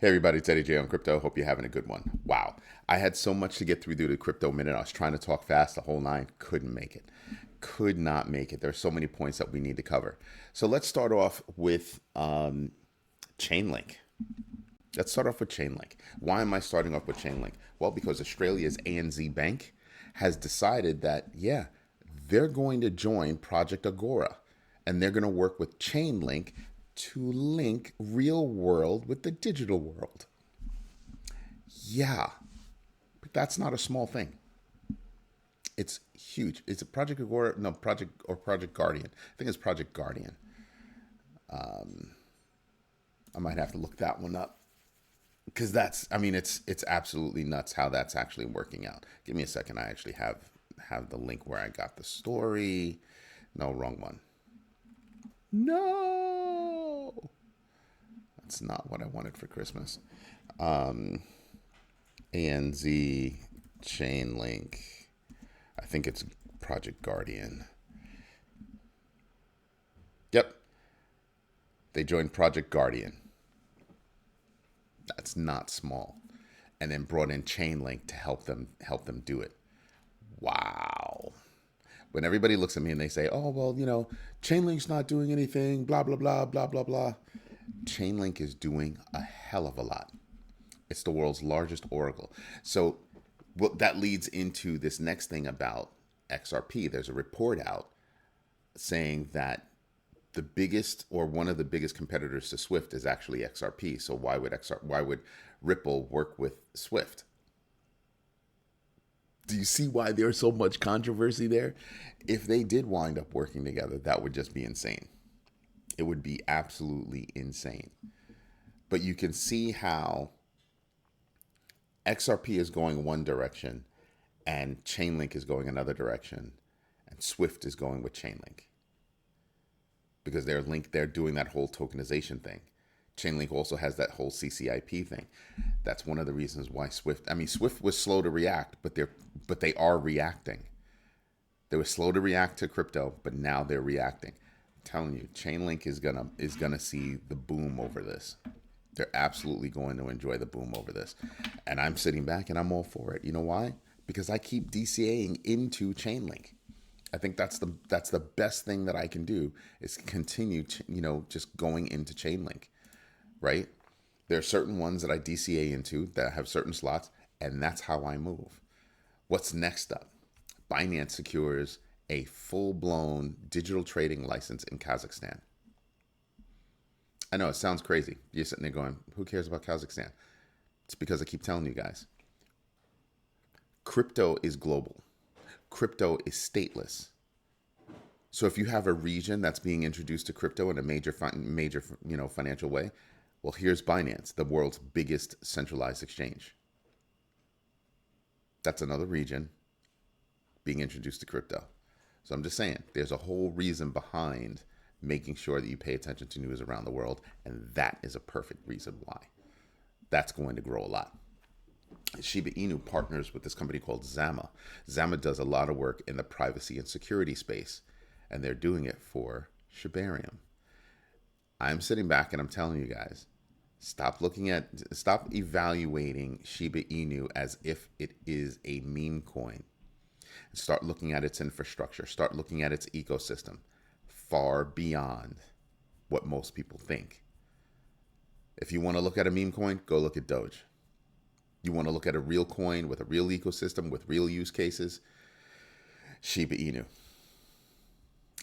Hey everybody, it's Eddie J on Crypto. Hope you're having a good one. Wow. I had so much to get through the Crypto Minute. I was trying to talk fast the whole nine. Couldn't make it. Could not make it. There's so many points that we need to cover. So let's start off with Chainlink. Let's start off with Chainlink. Why am I starting off with Chainlink? Well, because Australia's ANZ Bank has decided that, yeah, they're going to join Project Agora and they're going to work with Chainlink to link real world with the digital world. Yeah, but that's not a small thing. It's huge. It's a Project Agora, no, Project Guardian. I think it's Project Guardian. I might have to look that one up because it's absolutely nuts how that's actually working out. Give me a second. I actually have the link where I got the story. No, wrong one. No, that's not what I wanted for Christmas. ANZ Chainlink. I think it's Project Guardian. Yep. They joined Project Guardian. That's not small. And then brought in Chainlink to help them do it. Wow. When everybody looks at me and they say, "Oh, well, Chainlink's not doing anything, blah blah blah blah blah blah." Chainlink is doing a hell of a lot. It's the world's largest oracle. So that leads into this next thing about XRP. There's a report out saying that the biggest or one of the biggest competitors to Swift is actually XRP. So why would Ripple work with Swift? Do you see why there's so much controversy there? If they did wind up working together, that would just be insane. It would be absolutely insane. But you can see how XRP is going one direction and Chainlink is going another direction and Swift is going with Chainlink. Because they're doing that whole tokenization thing. Chainlink also has that whole CCIP thing. That's one of the reasons why Swift was slow to react, but they are reacting. They were slow to react to crypto, but now they're reacting. I'm telling you, Chainlink is gonna see the boom over this. They're absolutely going to enjoy the boom over this. And I'm sitting back and I'm all for it. You know why? Because I keep DCAing into Chainlink. I think that's the best thing that I can do is continue just going into Chainlink, right? There are certain ones that I DCA into that have certain slots, and that's how I move. What's next up? Binance secures a full-blown digital trading license in Kazakhstan. I know it sounds crazy. You're sitting there going, who cares about Kazakhstan? It's because I keep telling you guys. Crypto is global. Crypto is stateless. So if you have a region that's being introduced to crypto in a major financial way, well, here's Binance, the world's biggest centralized exchange. That's another region being introduced to crypto. So I'm just saying, there's a whole reason behind making sure that you pay attention to news around the world, and that is a perfect reason why. That's going to grow a lot. Shiba Inu partners with this company called Zama. Zama does a lot of work in the privacy and security space, and they're doing it for Shibarium. I'm sitting back and I'm telling you guys, stop evaluating Shiba Inu as if it is a meme coin. Start looking at its infrastructure. Start looking at its ecosystem. Far beyond what most people think. If you want to look at a meme coin, go look at Doge. You want to look at a real coin with a real ecosystem, with real use cases, Shiba Inu.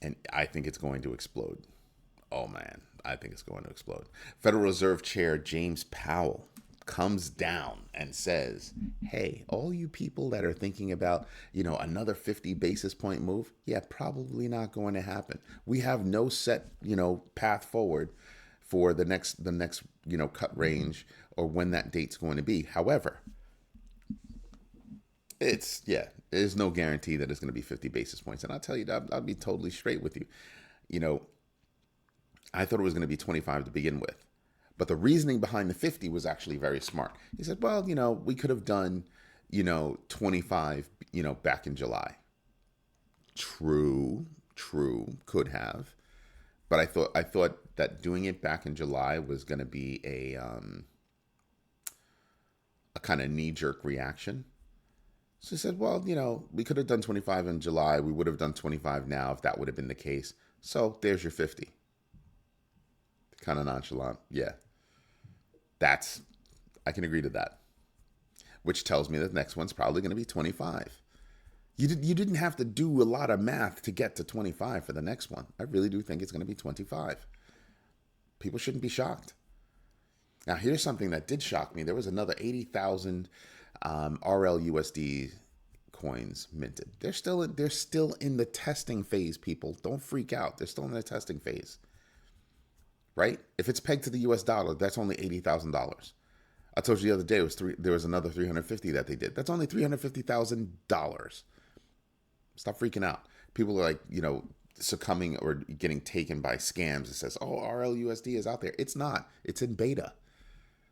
And I think it's going to explode. Oh man, I think it's going to explode. Federal Reserve Chair Jerome Powell comes down and says, hey, all you people that are thinking about, another 50 basis point move, yeah, probably not going to happen. We have no set, path forward for the next, cut range or when that date's going to be. However, there's no guarantee that it's going to be 50 basis points. And I'll tell you, I'll be totally straight with you. I thought it was going to be 25 to begin with. But the reasoning behind the 50 was actually very smart. He said, well, we could have done, 25, back in July. True, could have. But I thought that doing it back in July was going to be kind of knee-jerk reaction. So he said, well, we could have done 25 in July. We would have done 25 now if that would have been the case. So there's your 50. Kind of nonchalant. Yeah. I can agree to that. Which tells me that the next one's probably going to be 25. You didn't have to do a lot of math to get to 25 for the next one. I really do think it's going to be 25. People shouldn't be shocked. Now, here's something that did shock me. There was another 80,000 RLUSD coins minted. They're still in the testing phase, people. Don't freak out. They're still in the testing phase. Right? If it's pegged to the US dollar, that's only $80,000. I told you the other day there was another 350 that they did. That's only $350,000. Stop freaking out. People are like, succumbing or getting taken by scams. It says, oh, RLUSD is out there. It's not. It's in beta.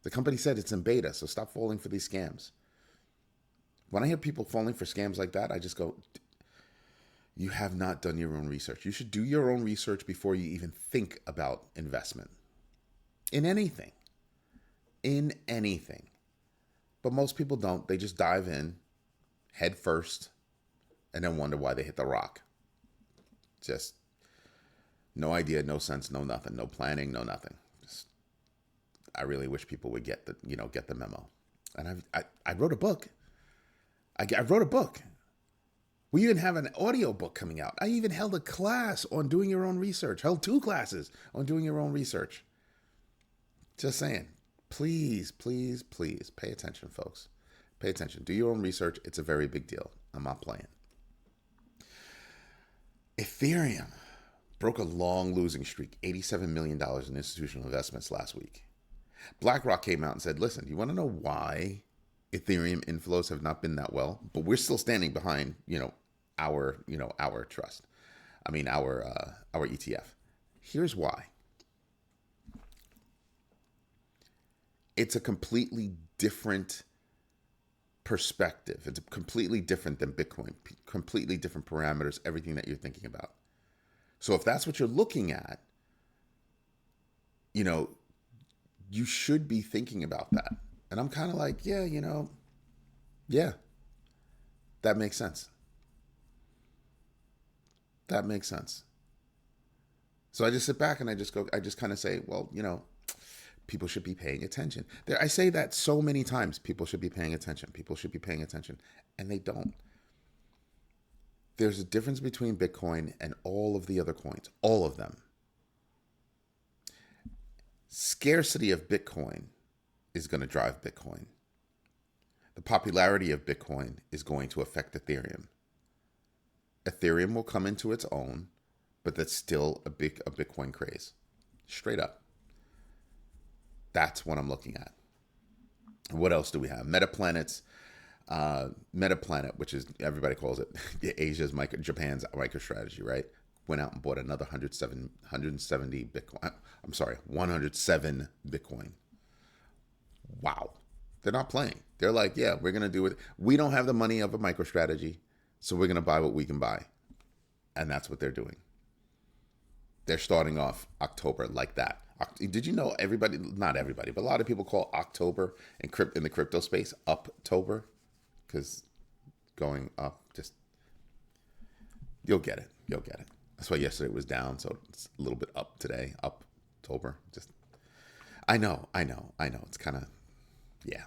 The company said it's in beta, so stop falling for these scams. When I hear people falling for scams like that, I just go, you have not done your own research. You should do your own research before you even think about investment. In anything. But most people don't. They just dive in head first and then wonder why they hit the rock. Just no idea, no sense, no nothing, no planning, no nothing. I really wish people would get the memo. And I wrote a book. I wrote a book. We even have an audio book coming out. I even held a class on doing your own research. Held 2 classes on doing your own research. Just saying. Please, please, please pay attention, folks. Pay attention. Do your own research. It's a very big deal. I'm not playing. Ethereum broke a long losing streak, $87 million in institutional investments last week. BlackRock came out and said, listen, you want to know why Ethereum inflows have not been that well? But we're still standing behind, our trust. I mean, our ETF. Here's why. It's a completely different perspective. It's completely different than Bitcoin, completely different parameters, everything that you're thinking about. So if that's what you're looking at, you should be thinking about that. And I'm kind of like, yeah, that makes sense. That makes sense. So I just sit back and I just kind of say, well, people should be paying attention. I say that so many times. People should be paying attention. People should be paying attention. And they don't. There's a difference between Bitcoin and all of the other coins. All of them. Scarcity of Bitcoin is going to drive Bitcoin. The popularity of Bitcoin is going to affect Ethereum. Ethereum will come into its own, but that's still a Bitcoin craze. Straight up. That's what I'm looking at. What else do we have? MetaPlanet, which is, everybody calls it Japan's MicroStrategy, right? Went out and bought another 170 Bitcoin. I'm sorry, 107 Bitcoin. Wow. They're not playing. They're like, yeah, we're going to do it. We don't have the money of a MicroStrategy, so we're going to buy what we can buy. And that's what they're doing. They're starting off October like that. Did you know not everybody, but a lot of people call October in the crypto space Uptober? Because going up, you'll get it. You'll get it. That's why yesterday was down, so it's a little bit up today. Uptober. I know. It's kind of, yeah.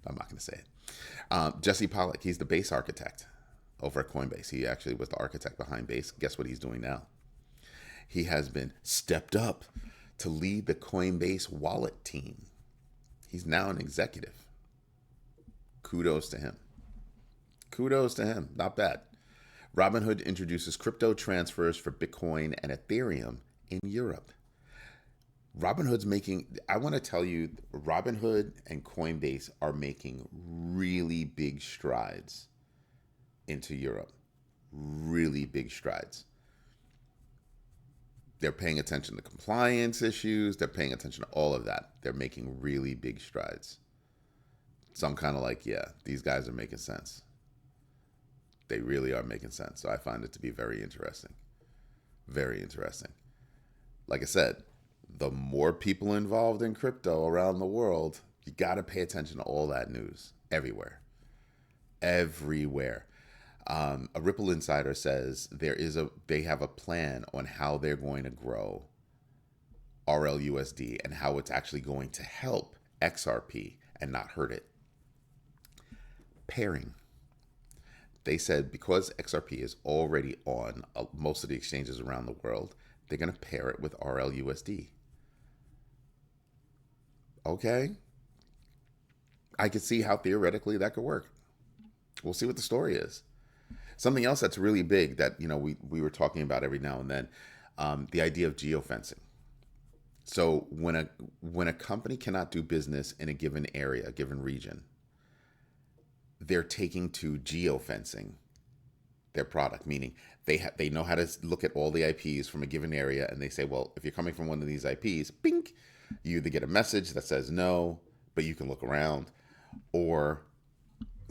I'm not going to say it. Jesse Pollock, he's the base architect over at Coinbase. He actually was the architect behind Base. Guess what he's doing now? He has been stepped up to lead the Coinbase wallet team. He's now an executive. Kudos to him. Not bad. Robinhood introduces crypto transfers for Bitcoin and Ethereum in Europe. I want to tell you, Robinhood and Coinbase are making really big strides into Europe. Really big strides. They're paying attention to compliance issues. They're paying attention to all of that. They're making really big strides. So I'm kind of like, yeah, these guys are making sense. They really are making sense. So I find it to be very interesting. Very interesting. Like I said, the more people involved in crypto around the world, You got to pay attention to all that news everywhere. Everywhere. A Ripple insider says they have a plan on how they're going to grow RLUSD and how it's actually going to help XRP and not hurt it. Pairing. They said because XRP is already on most of the exchanges around the world, they're going to pair it with RLUSD. Okay. I could see how theoretically that could work. We'll see what the story is. Something else that's really big that, we were talking about every now and then, the idea of geofencing. So when a company cannot do business in a given area, a given region, they're taking to geofencing their product, meaning they know how to look at all the IPs from a given area, and they say, well, if you're coming from one of these IPs, bink, you either get a message that says no, but you can look around, or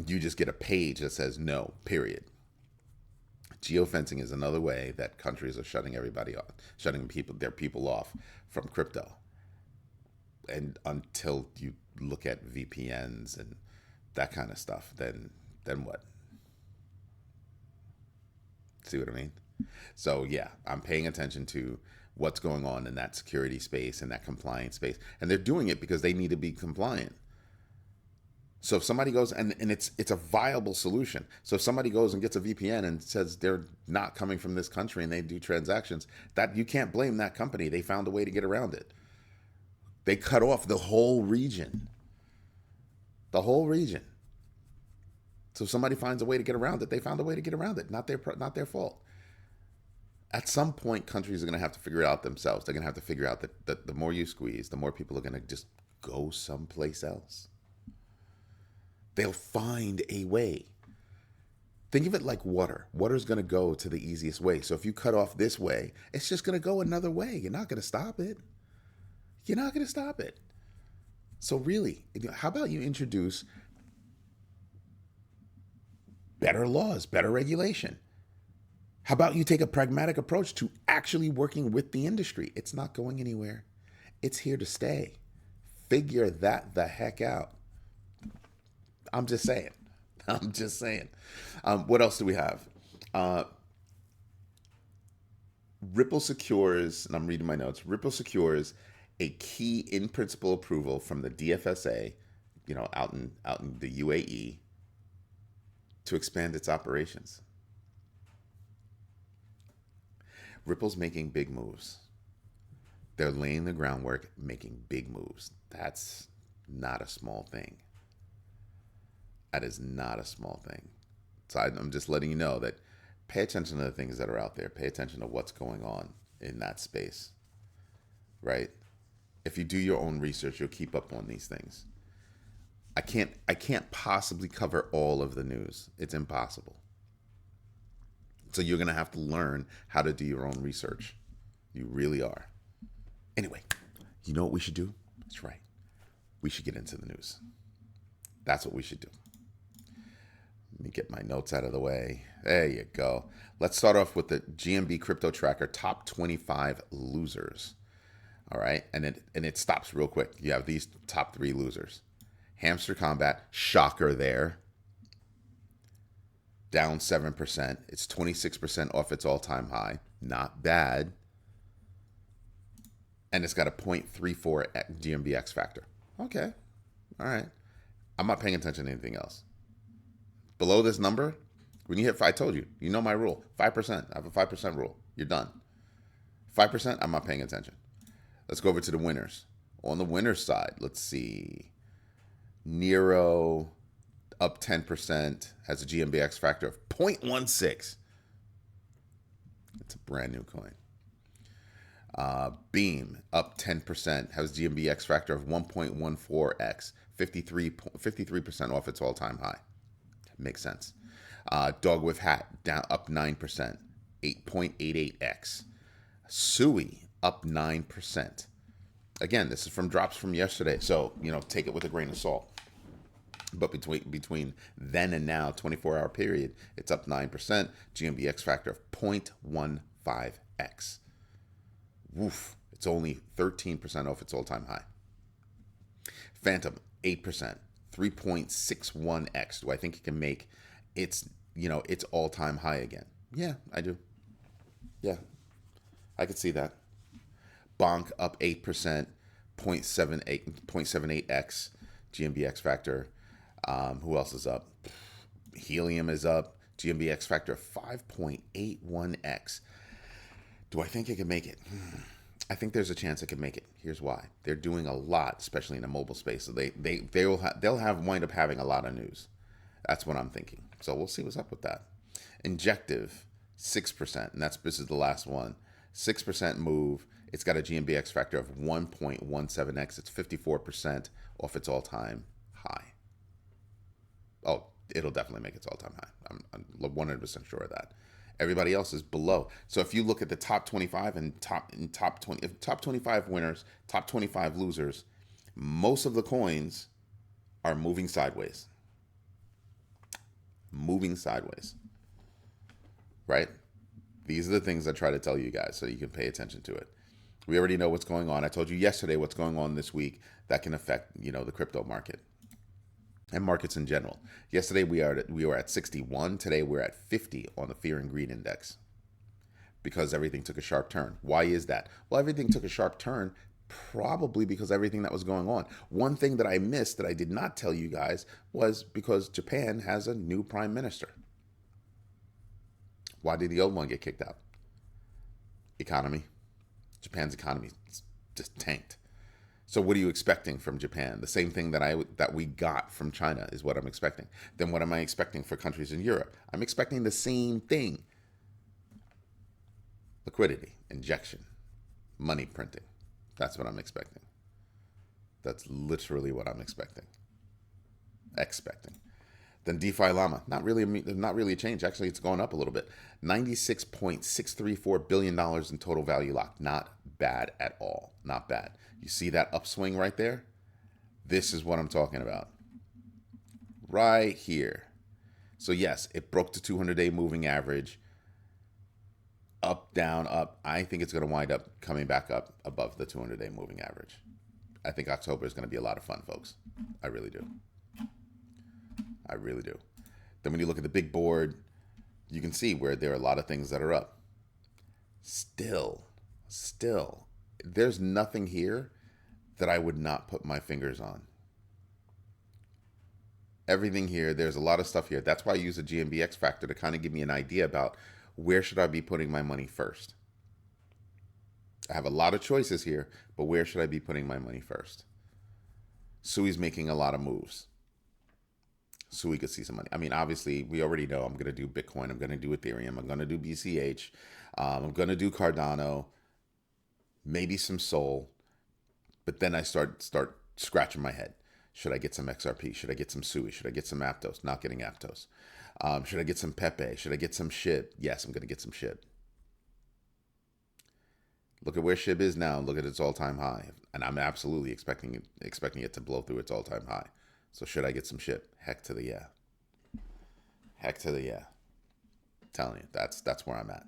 you just get a page that says no, period. Geofencing is another way that countries are shutting everybody off, shutting their people off from crypto. And until you look at VPNs and that kind of stuff, then what? See what I mean? So yeah, I'm paying attention to what's going on in that security space and that compliance space. And they're doing it because they need to be compliant. So if somebody goes, and it's a viable solution. So if somebody goes and gets a VPN and says they're not coming from this country and they do transactions, that you can't blame that company. They found a way to get around it. They cut off the whole region. The whole region. So if somebody finds a way to get around it, they found a way to get around it. Not their fault. At some point, countries are going to have to figure it out themselves. They're going to have to figure out that the more you squeeze, the more people are going to just go someplace else. They'll find a way. Think of it like water. Water's going to go to the easiest way. So if you cut off this way, it's just going to go another way. You're not going to stop it. You're not going to stop it. So really, how about you introduce better laws, better regulation? How about you take a pragmatic approach to actually working with the industry? It's not going anywhere. It's here to stay. Figure that the heck out. I'm just saying. What else do we have? Ripple secures, and I'm reading my notes, Ripple secures a key in-principle approval from the DFSA, out in the UAE, to expand its operations. Ripple's making big moves. They're laying the groundwork, making big moves. That's not a small thing. That is not a small thing. So I'm just letting you know that pay attention to the things that are out there. Pay attention to what's going on in that space, right? If you do your own research, you'll keep up on these things. I can't possibly cover all of the news. It's impossible. So you're going to have to learn how to do your own research. You really are. Anyway, you know what we should do? That's right. We should get into the news. That's what we should do. Let me get my notes out of the way. There you go. Let's start off with the GMB Crypto Tracker top 25 losers. All right. And it stops real quick. You have these top 3 losers. Hamster Combat, shocker there. Down 7%. It's 26% off its all-time high. Not bad. And it's got a 0.34 GMBX factor. Okay. All right. I'm not paying attention to anything else. Below this number, when you hit, I told you, you know my rule, 5%. I have a 5% rule. You're done. 5%, I'm not paying attention. Let's go over to the winners. On the winners side, let's see. Nero up 10%, has a GMBX factor of 0.16. It's a brand new coin. Beam up 10%, has a GMBX factor of 1.14x, 53% off its all-time high. Makes sense. Dog with Hat down up 9%, 8.88x. Sui up 9%. Again, this is from drops from yesterday, so take it with a grain of salt. But between then and now, 24-hour period, it's up 9%. GMBX factor of 0.15x. Woof! It's only 13% off its all-time high. Phantom 8%, 3.61x. Do I think it can make its, its all-time high again? Yeah, I do. Yeah, I could see that. Bonk up 8%, 0.78x GMBX factor. Who else is up? Helium is up. GMBX factor 5.81x. Do I think it can make it? I think there's a chance it can make it. Here's why. They're doing a lot, especially in the mobile space. So they'll wind up having a lot of news. That's what I'm thinking. So we'll see what's up with that. Injective, 6%, and this is the last one. 6% move. It's got a GMBX factor of 1.17x. It's 54% off its all-time high. Oh, it'll definitely make its all-time high. I'm 100% sure of that. Everybody else is below. So if you look at the top 25 and top 20, top 25 winners, top 25 losers, most of the coins are moving sideways. Moving sideways. Right? These are the things I try to tell you guys so you can pay attention to it. We already know what's going on. I told you yesterday what's going on this week that can affect, the crypto market and markets in general. Yesterday we were at 61. Today we're at 50 on the Fear and Greed Index because everything took a sharp turn. Why is that? Well, everything took a sharp turn probably because everything that was going on. One thing that I missed that I did not tell you guys was because Japan has a new prime minister. Why did the old one get kicked out? Economy. Japan's economy just tanked. So what are you expecting from Japan? The same thing that we got from China is what I'm expecting. Then what am I expecting for countries in Europe? I'm expecting the same thing. Liquidity, injection, money printing. That's what I'm expecting. That's literally what I'm expecting. Then DeFi Llama, not really a change. Actually, it's gone up a little bit. $96.634 billion in total value locked. Not bad at all. Not bad. You see that upswing right there? This is what I'm talking about. Right here. So yes, it broke the 200-day moving average. Up, down, up. I think it's going to wind up coming back up above the 200-day moving average. I think October is going to be a lot of fun, folks. I really do. I really do. Then when you look at the big board, you can see where there are a lot of things that are up. Still, there's nothing here that I would not put my fingers on. Everything here, there's a lot of stuff here. That's why I use a GMBX factor to kind of give me an idea about where should I be putting my money first. I have a lot of choices here, but where should I be putting my money first? Sui's making a lot of moves. So we could see some money. I mean, obviously, we already know I'm going to do Bitcoin. I'm going to do Ethereum. I'm going to do BCH. I'm going to do Cardano. Maybe some Sol. But then I start scratching my head. Should I get some XRP? Should I get some Sui? Should I get some Aptos? Not getting Aptos. Should I get some Pepe? Should I get some SHIB? Yes, I'm going to get some SHIB. Look at where SHIB is now. Look at its all-time high. And I'm absolutely expecting it to blow through its all-time high. So should I get some SHIB? Heck to the yeah. Heck to the yeah. I'm telling you, that's where I'm at.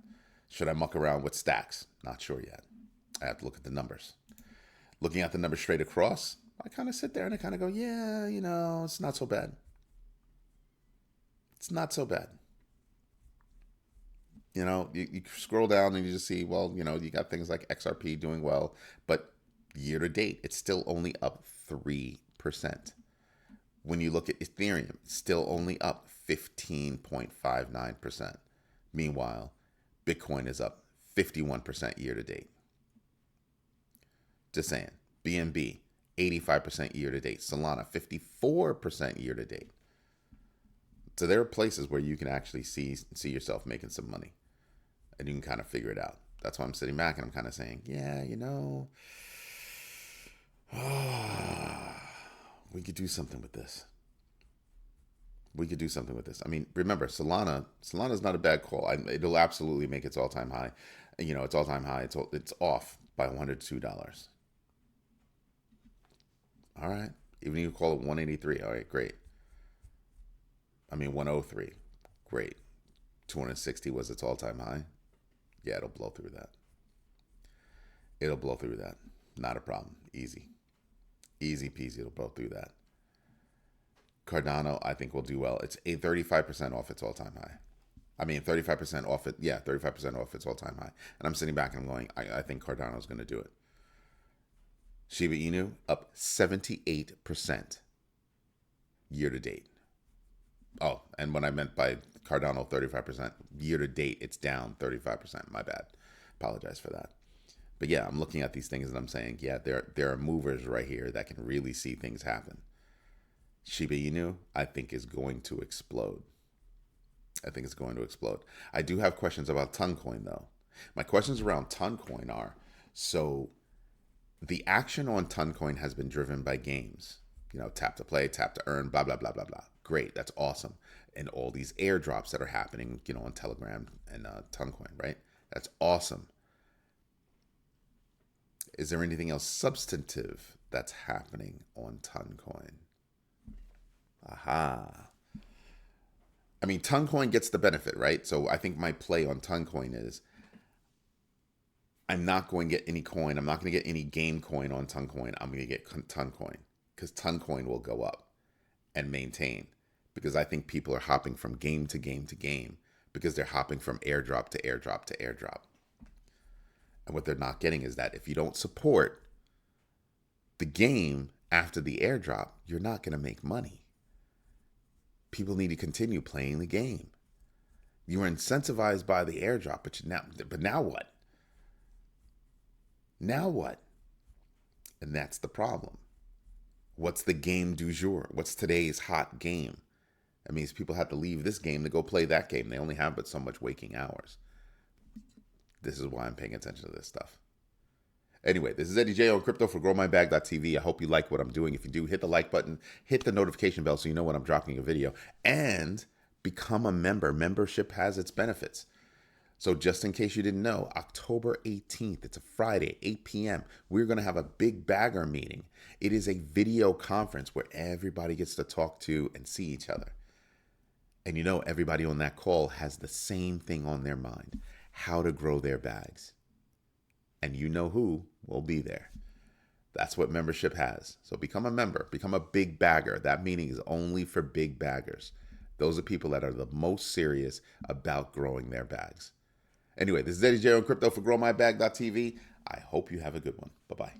Should I muck around with stacks? Not sure yet. I have to look at the numbers. Looking at the numbers straight across, I kind of sit there and I kind of go, yeah, it's not so bad. It's not so bad. You scroll down and you just see, well, you got things like XRP doing well, but year to date, it's still only up 3%. When you look at Ethereum, it's still only up 15.59%. Meanwhile, Bitcoin is up 51% year to date. Just saying. BNB, 85% year to date. Solana, 54% year to date. So there are places where you can actually see yourself making some money. And you can kind of figure it out. That's why I'm sitting back and I'm kind of saying, yeah, we could do something with this. I mean, remember, Solana's not a bad call. It'll absolutely make its all-time high. Its all-time high. It's off by $102. All right. Even if you call it 183. All right, great. 103. Great. 260 was its all-time high. Yeah, it'll blow through that. Not a problem. Easy peasy. It'll blow through that. Cardano, I think, will do well. It's 35% off its all-time high. I mean, 35% off it. Yeah, 35% off its all-time high. And I'm sitting back and I'm going, I think Cardano's going to do it. Shiba Inu up 78% year to date. Oh, and what I meant by Cardano 35%, year to date, it's down 35%. My bad. Apologize for that. But yeah, I'm looking at these things and I'm saying, yeah, there are movers right here that can really see things happen. Shiba Inu, I think, is going to explode. I think it's going to explode. I do have questions about Toncoin, though. My questions around Toncoin are, so the action on Toncoin has been driven by games. You know, tap to play, tap to earn, blah, blah, blah, blah, blah. Great, that's awesome. And all these airdrops that are happening, you know, on Telegram and Toncoin, right? That's awesome. Is there anything else substantive that's happening on Toncoin? Aha. I mean, Toncoin gets the benefit, right? So I think my play on Toncoin is I'm not going to get any coin. I'm not going to get any game coin on Toncoin. I'm going to get Toncoin because Toncoin will go up and maintain because I think people are hopping from game to game to game because they're hopping from airdrop to airdrop to airdrop. And what they're not getting is that if you don't support the game after the airdrop, you're not going to make money. People need to continue playing the game. You were incentivized by the airdrop, but now what? Now what? And that's the problem. What's the game du jour? What's today's hot game? That means people have to leave this game to go play that game. They only have but so much waking hours. This is why I'm paying attention to this stuff. Anyway, this is Eddie J on crypto for growmybag.tv. I hope you like what I'm doing. If you do, hit the like button, hit the notification bell so you know when I'm dropping a video, and become a member. Membership has its benefits. So just in case you didn't know, October 18th, it's a Friday, 8 p.m., we're going to have a big bagger meeting. It is a video conference where everybody gets to talk to and see each other. And you know, everybody on that call has the same thing on their mind, how to grow their bags. And you know who will be there. That's what membership has. So become a member, become a big bagger. That meeting is only for big baggers. Those are people that are the most serious about growing their bags. Anyway, this is Eddie J on crypto for growmybag.tv. I hope you have a good one. Bye-bye.